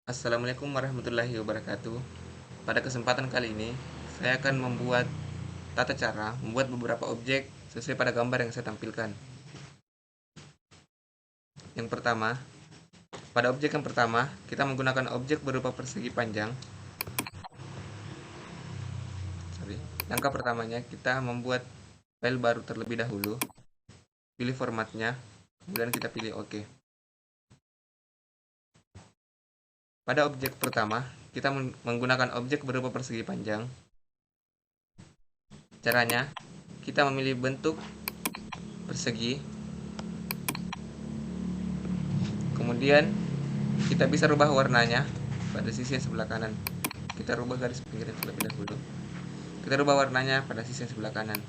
Assalamualaikum warahmatullahi wabarakatuh. Pada kesempatan kali ini, saya akan membuat tata cara membuat beberapa objek sesuai pada gambar yang saya tampilkan. Yang pertama, pada objek yang pertama, kita menggunakan objek berupa persegi panjang. Langkah pertamanya, kita membuat file baru terlebih dahulu. Pilih formatnya, kemudian kita pilih OK. Pada objek pertama, kita menggunakan objek berupa persegi panjang. Caranya, kita memilih bentuk persegi. Kemudian kita bisa rubah warnanya pada sisi yang sebelah kanan. Kita rubah garis pinggirnya terlebih dahulu. Kita rubah warnanya pada sisi yang sebelah kanan.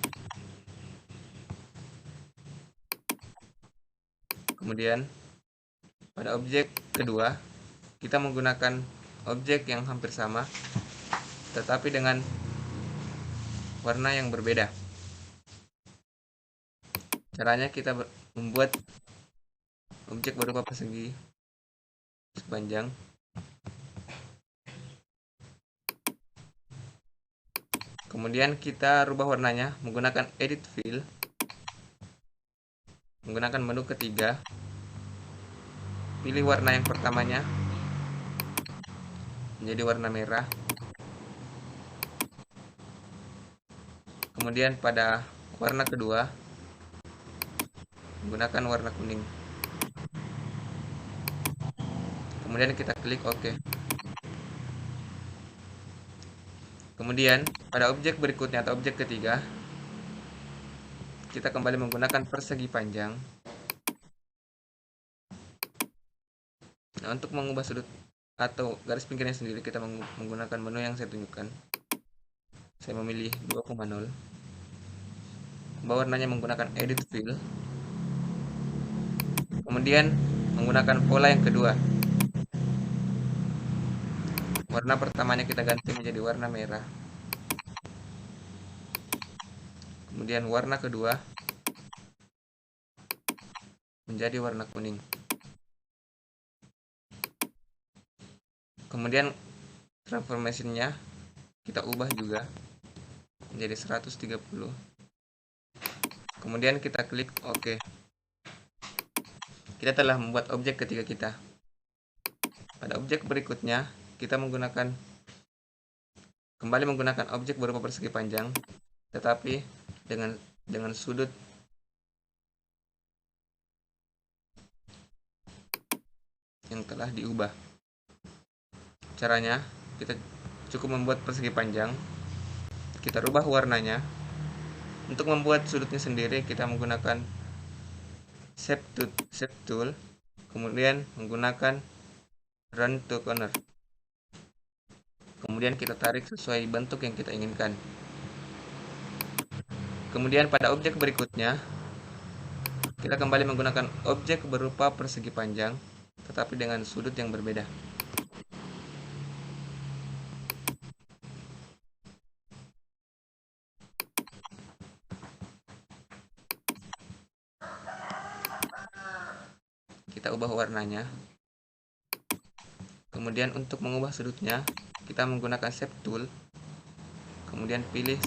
Kemudian pada objek kedua, kita menggunakan objek yang hampir sama, tetapi dengan warna yang berbeda. Caranya kita membuat objek berupa persegi sepanjang. Kemudian kita rubah warnanya menggunakan edit fill. Menggunakan menu ketiga. Pilih warna yang pertamanya menjadi warna merah. Kemudian pada warna kedua menggunakan warna kuning. Kemudian kita klik OK. Kemudian pada objek berikutnya atau objek ketiga, kita kembali menggunakan persegi panjang. Nah, untuk mengubah sudut atau garis pinggirnya sendiri, kita menggunakan menu yang saya tunjukkan. Saya memilih 2,0. Ubah warnanya menggunakan edit fill. Kemudian menggunakan pola yang kedua. Warna pertamanya kita ganti menjadi warna merah. Kemudian warna kedua menjadi warna kuning. Kemudian transformation-nya kita ubah juga menjadi 130. Kemudian kita klik OK. Kita telah membuat objek ketiga kita. Pada objek berikutnya, kita kembali menggunakan objek berupa persegi panjang, tetapi dengan sudut yang telah diubah. Caranya, kita cukup membuat persegi panjang, kita rubah warnanya. Untuk membuat sudutnya sendiri, kita menggunakan Shape Tool, kemudian menggunakan Run to Corner. Kemudian kita tarik sesuai bentuk yang kita inginkan. Kemudian pada objek berikutnya, kita kembali menggunakan objek berupa persegi panjang, tetapi dengan sudut yang berbeda. Kita ubah warnanya. Kemudian untuk mengubah sudutnya, kita menggunakan Shape Tool. Kemudian pilih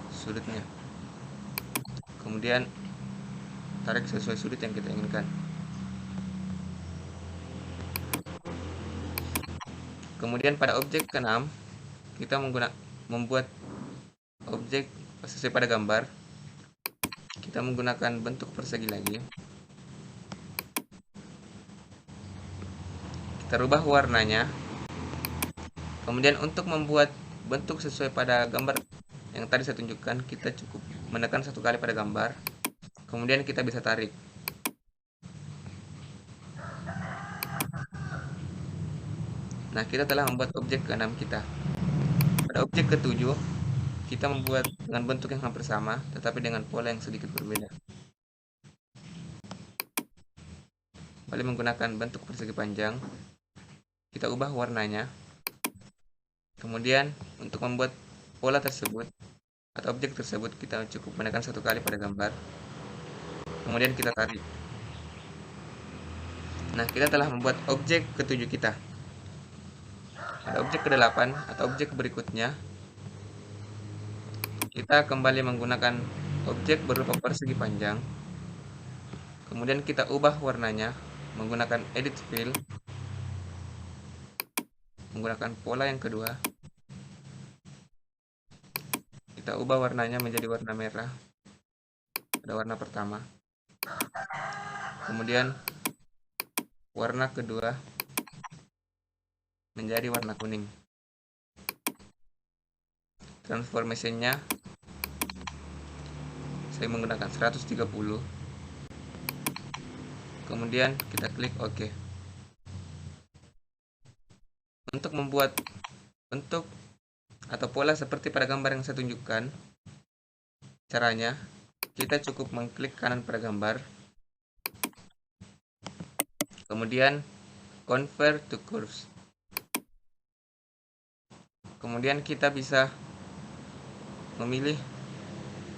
sudutnya. Kemudian tarik sesuai sudut yang kita inginkan. Kemudian pada objek ke-6, kita membuat objek sesuai pada gambar. Kita menggunakan bentuk persegi lagi. Kita rubah warnanya. Kemudian untuk membuat bentuk sesuai pada gambar yang tadi saya tunjukkan, kita cukup menekan satu kali pada gambar. Kemudian kita bisa tarik. Nah, kita telah membuat objek ke-6 kita. Pada objek ke-7, kita membuat dengan bentuk yang hampir sama, tetapi dengan pola yang sedikit berbeda. Kembali menggunakan bentuk persegi panjang. Kita ubah warnanya. Kemudian untuk membuat pola tersebut atau objek tersebut, kita cukup menekan satu kali pada gambar. Kemudian kita tarik. Nah, kita telah membuat objek ke-7 kita. Pada objek ke-8 atau objek berikutnya, kita kembali menggunakan objek berupa persegi panjang. Kemudian kita ubah warnanya menggunakan edit fill, menggunakan pola yang kedua. Kita ubah warnanya menjadi warna merah pada warna pertama. Kemudian warna kedua menjadi warna kuning. Transformation-nya saya menggunakan 130. Kemudian kita klik OK. Untuk membuat bentuk atau pola seperti pada gambar yang saya tunjukkan, caranya kita cukup mengklik kanan pada gambar, kemudian convert to curves. Kemudian kita bisa memilih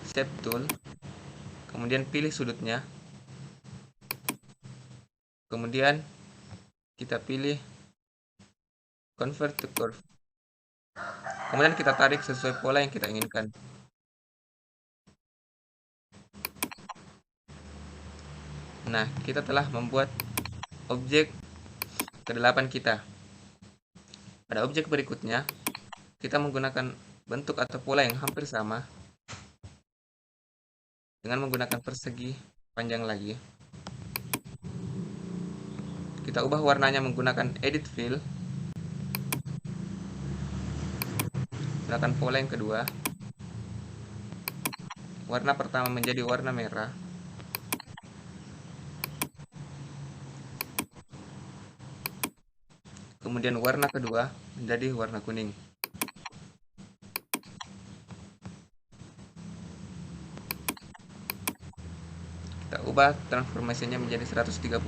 shape tool, kemudian pilih sudutnya, kemudian kita pilih convert to curve, kemudian kita tarik sesuai pola yang kita inginkan. Nah, kita telah membuat objek ke-8 kita. Pada objek berikutnya, kita menggunakan bentuk atau pola yang hampir sama dengan menggunakan persegi panjang lagi. Kita ubah warnanya menggunakan edit fill, gunakan pola yang kedua. Warna pertama menjadi warna merah. Kemudian warna kedua menjadi warna kuning. Kita ubah transformasinya menjadi 130.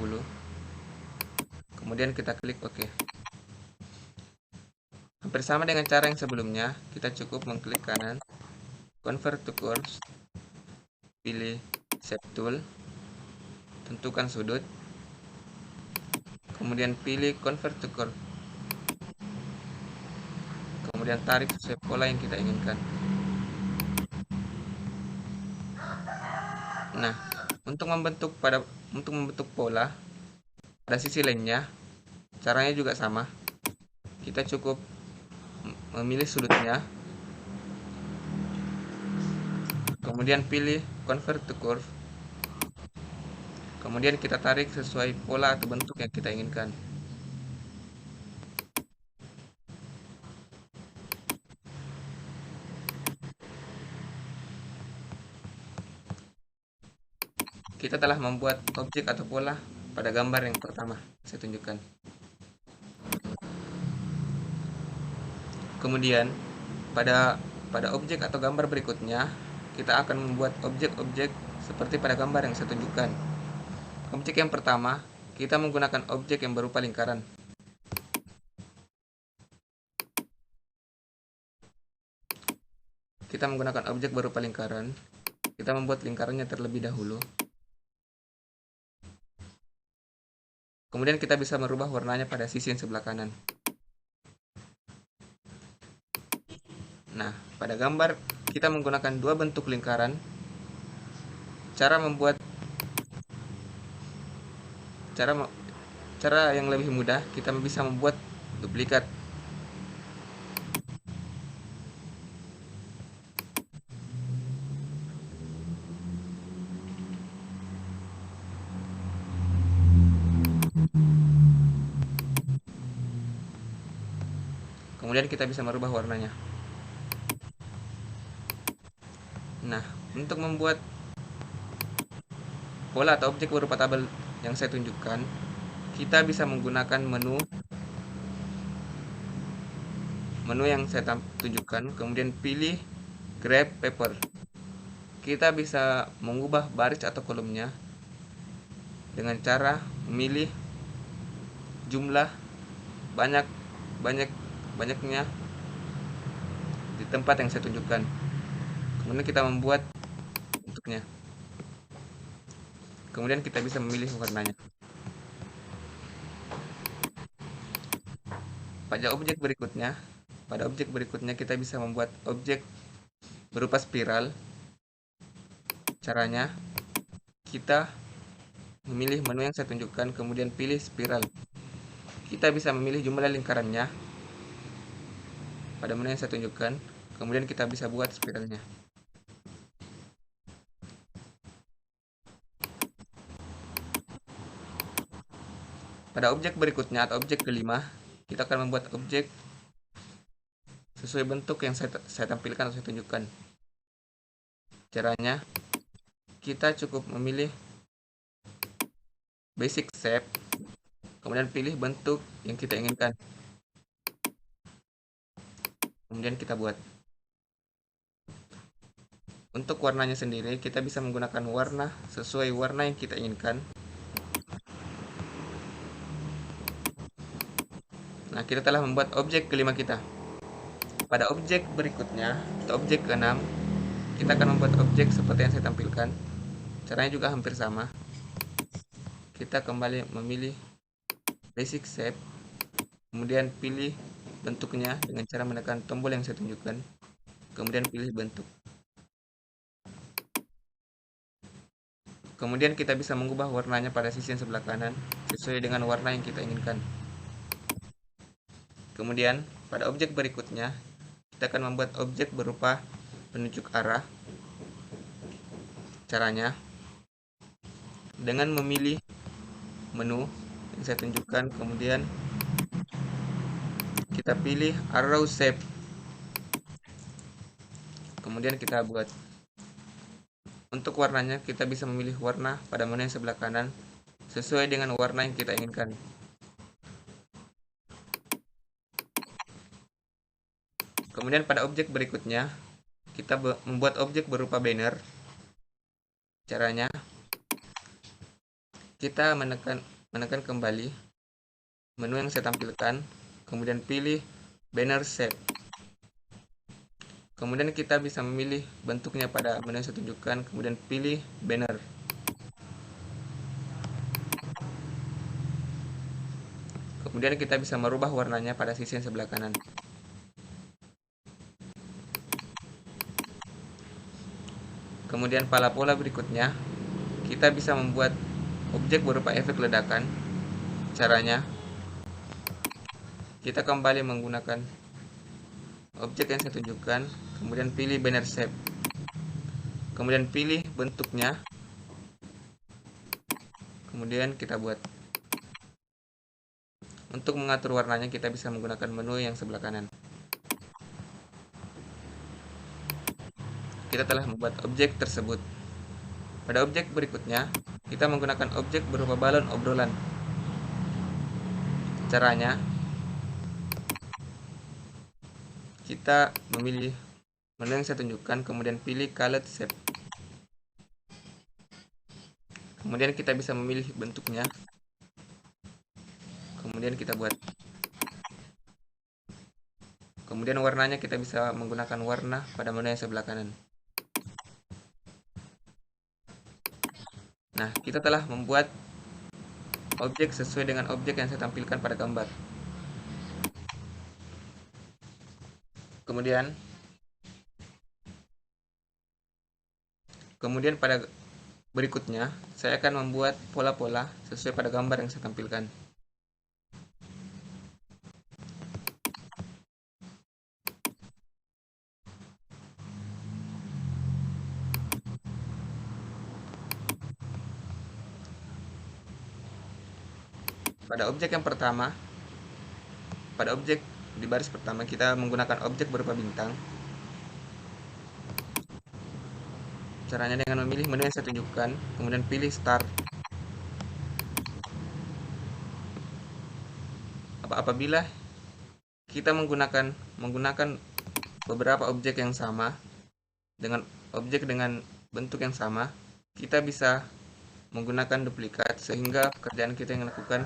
Kemudian kita klik OK. Hampir sama dengan cara yang sebelumnya, kita cukup mengklik kanan, convert to curves, pilih shape tool, tentukan sudut, kemudian pilih convert to curve, kemudian tarik sesuai pola yang kita inginkan. Nah, untuk membentuk pola pada sisi lainnya, caranya juga sama. Kita cukup memilih sudutnya, kemudian pilih convert to curve, kemudian kita tarik sesuai pola atau bentuk yang kita inginkan. Kita telah membuat objek atau pola pada gambar yang pertama saya tunjukkan. Kemudian pada objek atau gambar berikutnya, kita akan membuat objek-objek seperti pada gambar yang saya tunjukkan. Objek yang pertama, kita menggunakan objek yang berupa lingkaran. Kita menggunakan objek berupa lingkaran. Kita membuat lingkarannya terlebih dahulu. Kemudian kita bisa merubah warnanya pada sisi yang sebelah kanan. Nah, pada gambar kita menggunakan dua bentuk lingkaran. Cara yang lebih mudah, kita bisa membuat duplikat. Kemudian kita bisa merubah warnanya. Nah, untuk membuat pola atau objek berupa tabel yang saya tunjukkan, kita bisa menggunakan menu yang saya tunjukkan, kemudian pilih grab paper. Kita bisa mengubah baris atau kolomnya dengan cara memilih jumlah banyaknya di tempat yang saya tunjukkan. Kemudian kita membuat bentuknya. Kemudian kita bisa memilih warnanya. pada objek berikutnya kita bisa membuat objek berupa spiral. Caranya, kita memilih menu yang saya tunjukkan, kemudian pilih spiral. Kita bisa memilih jumlah lingkarannya pada menu yang saya tunjukkan, kemudian kita bisa buat spiralnya. Pada objek berikutnya atau objek kelima, kita akan membuat objek sesuai bentuk yang saya tampilkan atau saya tunjukkan. Caranya, kita cukup memilih basic shape, kemudian pilih bentuk yang kita inginkan. Kemudian kita buat. Untuk warnanya sendiri, kita bisa menggunakan warna sesuai warna yang kita inginkan. Nah, kita telah membuat objek kelima kita. Pada objek berikutnya, atau objek keenam, kita akan membuat objek seperti yang saya tampilkan. Caranya juga hampir sama. Kita kembali memilih basic shape, kemudian pilih bentuknya dengan cara menekan tombol yang saya tunjukkan, kemudian pilih bentuk. Kemudian kita bisa mengubah warnanya pada sisi yang sebelah kanan sesuai dengan warna yang kita inginkan. Kemudian pada objek berikutnya, kita akan membuat objek berupa penunjuk arah. Caranya, dengan memilih menu yang saya tunjukkan, kemudian kita pilih arrow shape, kemudian kita buat. Untuk warnanya, kita bisa memilih warna pada menu yang sebelah kanan sesuai dengan warna yang kita inginkan. Kemudian pada objek berikutnya, kita membuat objek berupa banner. Caranya, kita menekan kembali menu yang saya tampilkan, kemudian pilih banner shape. Kemudian kita bisa memilih bentuknya pada menu yang saya tunjukkan, kemudian pilih banner. Kemudian kita bisa merubah warnanya pada sisi yang sebelah kanan. Kemudian pada pola berikutnya, kita bisa membuat objek berupa efek ledakan. Caranya, kita kembali menggunakan objek yang saya tunjukkan, kemudian pilih banner shape, kemudian pilih bentuknya, kemudian kita buat. Untuk mengatur warnanya, kita bisa menggunakan menu yang sebelah kanan. Kita telah membuat objek tersebut. Pada objek berikutnya, kita menggunakan objek berupa balon obrolan. Caranya, kita memilih menu yang saya tunjukkan, kemudian pilih colored shape. Kemudian kita bisa memilih bentuknya, kemudian kita buat. Kemudian warnanya kita bisa menggunakan warna pada menu yang sebelah kanan. Nah, kita telah membuat objek sesuai dengan objek yang saya tampilkan pada gambar. Kemudian pada berikutnya, saya akan membuat pola-pola sesuai pada gambar yang saya tampilkan. Pada objek yang pertama, pada objek di baris pertama, kita menggunakan objek berupa bintang. Caranya dengan memilih menu yang saya tunjukkan, kemudian pilih start. Apabila kita menggunakan beberapa objek yang sama dengan objek dengan bentuk yang sama, kita bisa menggunakan duplikat sehingga pekerjaan kita yang lakukan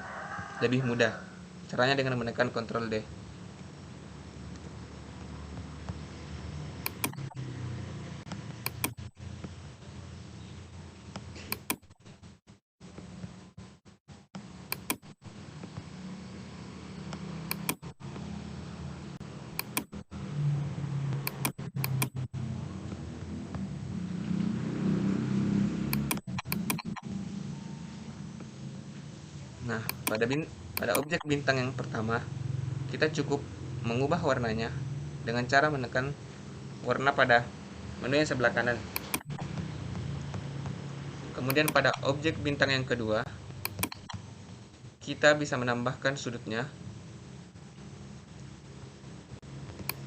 lebih mudah. Caranya dengan menekan Ctrl D. Pada objek bintang yang pertama, kita cukup mengubah warnanya dengan cara menekan warna pada menu yang sebelah kanan. Kemudian pada objek bintang yang kedua, kita bisa menambahkan sudutnya.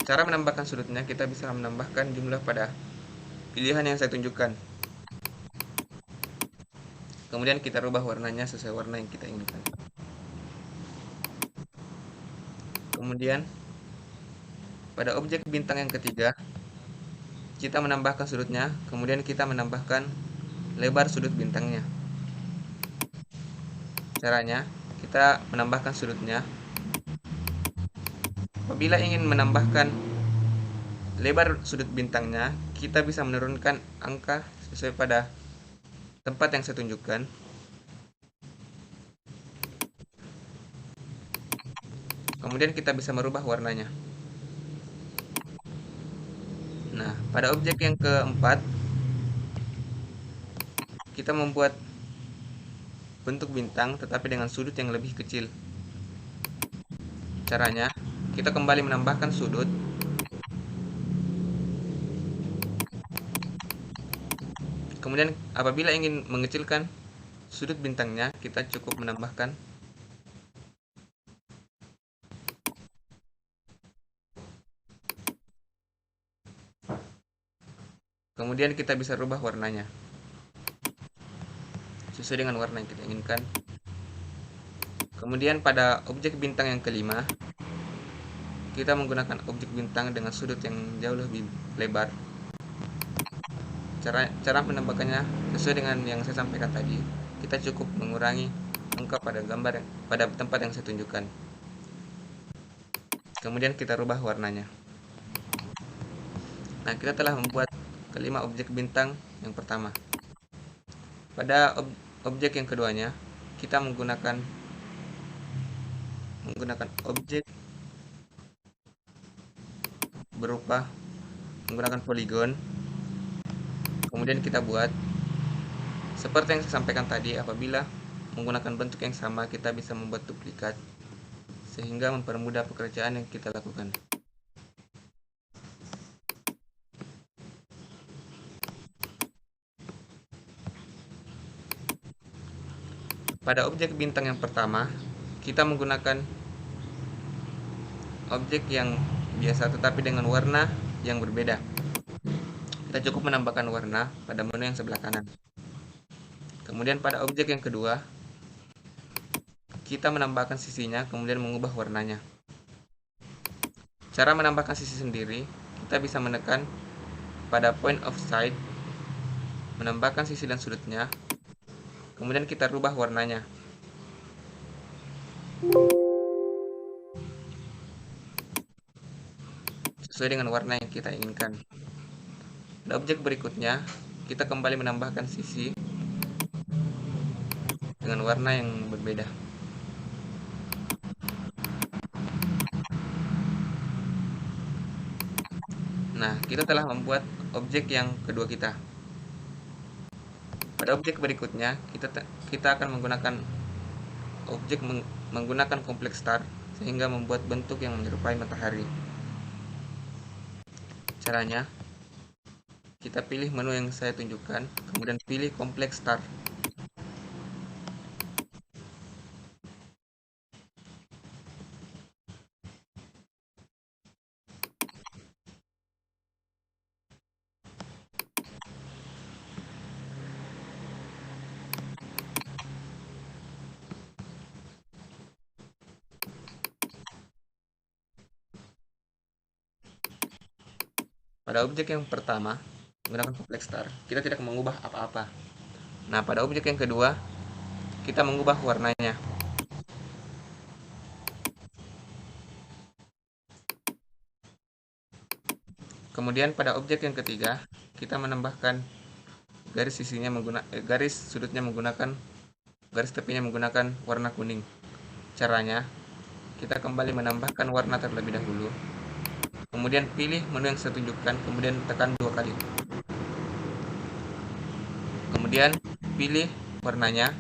Cara menambahkan sudutnya, kita bisa menambahkan jumlah pada pilihan yang saya tunjukkan. Kemudian kita rubah warnanya sesuai warna yang kita inginkan. Kemudian pada objek bintang yang ketiga, kita menambahkan sudutnya, kemudian kita menambahkan lebar sudut bintangnya. Caranya, kita menambahkan sudutnya. Apabila ingin menambahkan lebar sudut bintangnya, kita bisa menurunkan angka sesuai pada tempat yang saya tunjukkan. Kemudian kita bisa merubah warnanya. Nah, pada objek yang keempat, kita membuat bentuk bintang tetapi dengan sudut yang lebih kecil. Caranya, kita kembali menambahkan sudut. Kemudian apabila ingin mengecilkan sudut bintangnya, kita cukup menambahkan kemudian kita bisa rubah warnanya sesuai dengan warna yang kita inginkan. Kemudian pada objek bintang yang kelima, kita menggunakan objek bintang dengan sudut yang jauh lebih lebar. Cara menambahkannya sesuai dengan yang saya sampaikan tadi. Kita cukup mengurangi angka pada gambar pada tempat yang saya tunjukkan. Kemudian kita rubah warnanya. Nah, kita telah membuat kelima objek bintang yang pertama. Pada objek yang keduanya, kita menggunakan objek berupa menggunakan poligon. Kemudian kita buat seperti yang saya sampaikan tadi. Apabila menggunakan bentuk yang sama, kita bisa membuat duplikat sehingga mempermudah pekerjaan yang kita lakukan. Pada objek bintang yang pertama, kita menggunakan objek yang biasa tetapi dengan warna yang berbeda. Kita cukup menambahkan warna pada menu yang sebelah kanan. Kemudian pada objek yang kedua, kita menambahkan sisinya, kemudian mengubah warnanya. Cara menambahkan sisi sendiri, kita bisa menekan pada point of sight, menambahkan sisi dan sudutnya, kemudian kita rubah warnanya. Sesuai dengan warna yang kita inginkan. Pada objek berikutnya, kita kembali menambahkan sisi dengan warna yang berbeda. Nah, kita telah membuat objek yang kedua kita. Pada objek berikutnya, kita akan menggunakan objek menggunakan kompleks star sehingga membuat bentuk yang menyerupai matahari. Caranya, kita pilih menu yang saya tunjukkan, kemudian pilih kompleks star. Pada objek yang pertama, menggunakan kompleks star, kita tidak mengubah apa-apa. Nah, pada objek yang kedua, kita mengubah warnanya. Kemudian pada objek yang ketiga, kita menambahkan garis sudutnya menggunakan garis tepinya menggunakan warna kuning. Caranya, kita kembali menambahkan warna terlebih dahulu. Kemudian pilih menu yang saya tunjukkan, kemudian tekan 2 kali. Kemudian pilih warnanya,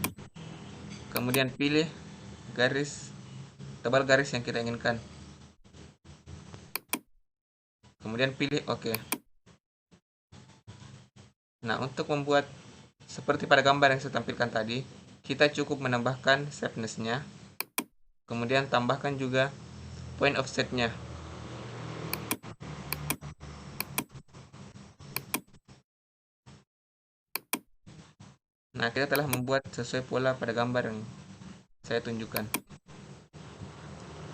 kemudian pilih garis tebal garis yang kita inginkan. Kemudian pilih OK. Nah, untuk membuat seperti pada gambar yang saya tampilkan tadi, kita cukup menambahkan sharpness-nya. Kemudian tambahkan juga point offset-nya. Nah, kita telah membuat sesuai pola pada gambar yang saya tunjukkan.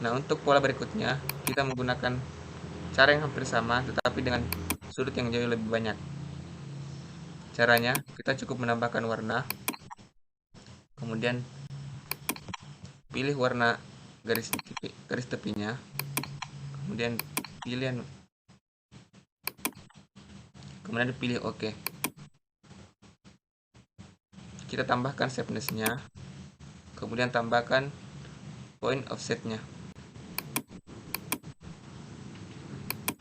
Nah, untuk pola berikutnya, kita menggunakan cara yang hampir sama, tetapi dengan sudut yang jauh lebih banyak. Caranya, kita cukup menambahkan warna, kemudian pilih warna garis tepinya, kemudian pilih OK. Kita tambahkan sharpness-nya, kemudian tambahkan point offset-nya,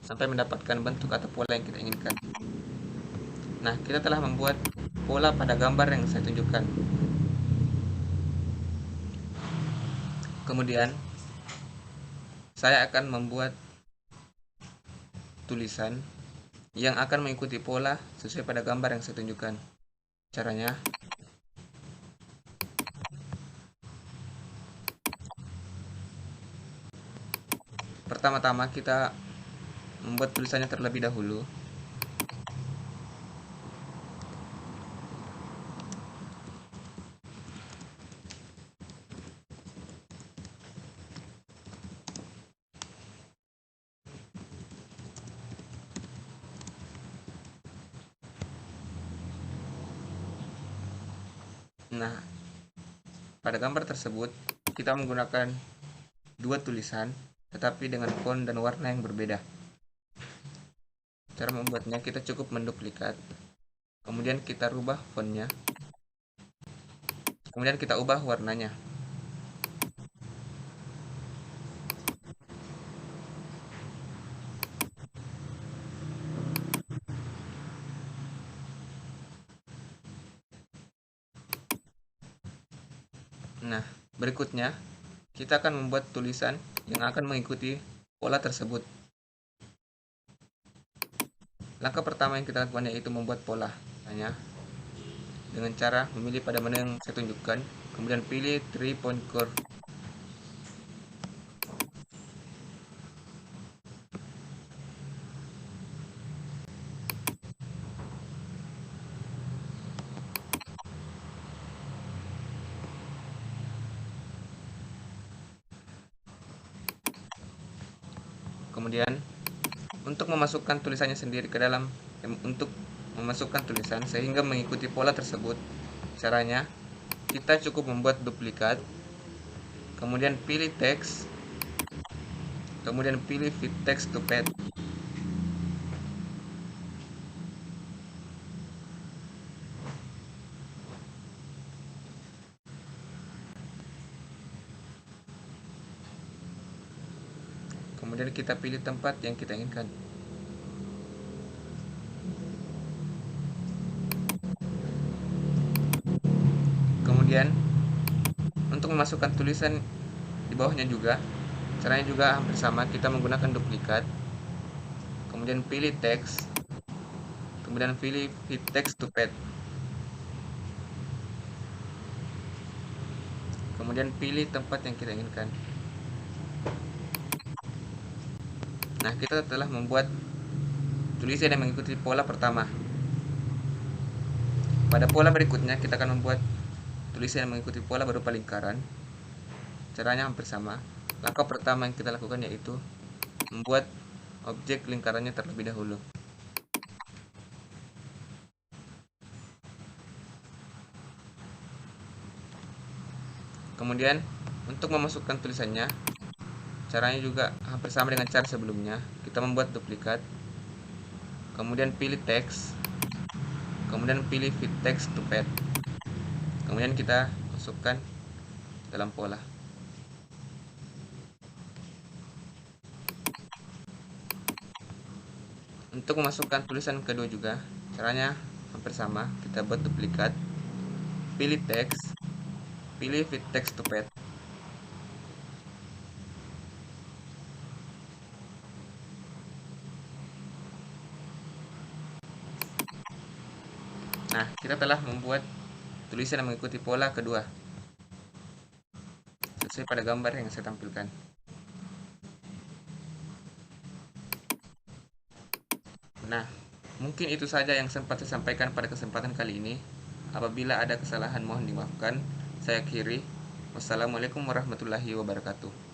sampai mendapatkan bentuk atau pola yang kita inginkan. Nah, kita telah membuat pola pada gambar yang saya tunjukkan. Kemudian, saya akan membuat tulisan yang akan mengikuti pola sesuai pada gambar yang saya tunjukkan. Caranya, pertama-tama kita membuat tulisannya terlebih dahulu. Nah, pada gambar tersebut kita menggunakan dua tulisan tetapi dengan font dan warna yang berbeda. Cara membuatnya, kita cukup menduplikat, kemudian kita rubah fontnya, kemudian kita ubah warnanya. Nah, berikutnya kita akan membuat tulisan yang akan mengikuti pola tersebut. Langkah pertama yang kita lakukan yaitu membuat pola. Hanya dengan cara memilih pada menu yang saya tunjukkan, kemudian pilih 3-point curve. Kemudian untuk memasukkan tulisannya sendiri ke dalam, untuk memasukkan tulisan sehingga mengikuti pola tersebut, caranya kita cukup membuat duplikat, kemudian pilih teks, kemudian pilih fit text to pad. Kemudian kita pilih tempat yang kita inginkan. Kemudian untuk memasukkan tulisan di bawahnya juga, caranya juga hampir sama. Kita menggunakan duplikat, kemudian pilih teks, kemudian pilih fit text to pad, kemudian pilih tempat yang kita inginkan. Nah, kita telah membuat tulisan yang mengikuti pola pertama. Pada pola berikutnya kita akan membuat tulisan yang mengikuti pola berupa lingkaran. Caranya hampir sama. Langkah pertama yang kita lakukan yaitu membuat objek lingkarannya terlebih dahulu. Kemudian untuk memasukkan tulisannya, caranya juga hampir sama dengan cara sebelumnya. Kita membuat duplikat, kemudian pilih teks, kemudian pilih fit text to pad, kemudian kita masukkan dalam pola. Untuk memasukkan tulisan kedua juga, caranya hampir sama. Kita buat duplikat, pilih teks, pilih fit text to pad, Nah, kita telah membuat tulisan yang mengikuti pola kedua sesuai pada gambar yang saya tampilkan. Nah, mungkin itu saja yang sempat saya sampaikan pada kesempatan kali ini. Apabila ada kesalahan mohon dimaafkan. Saya akhiri. Wassalamualaikum warahmatullahi wabarakatuh.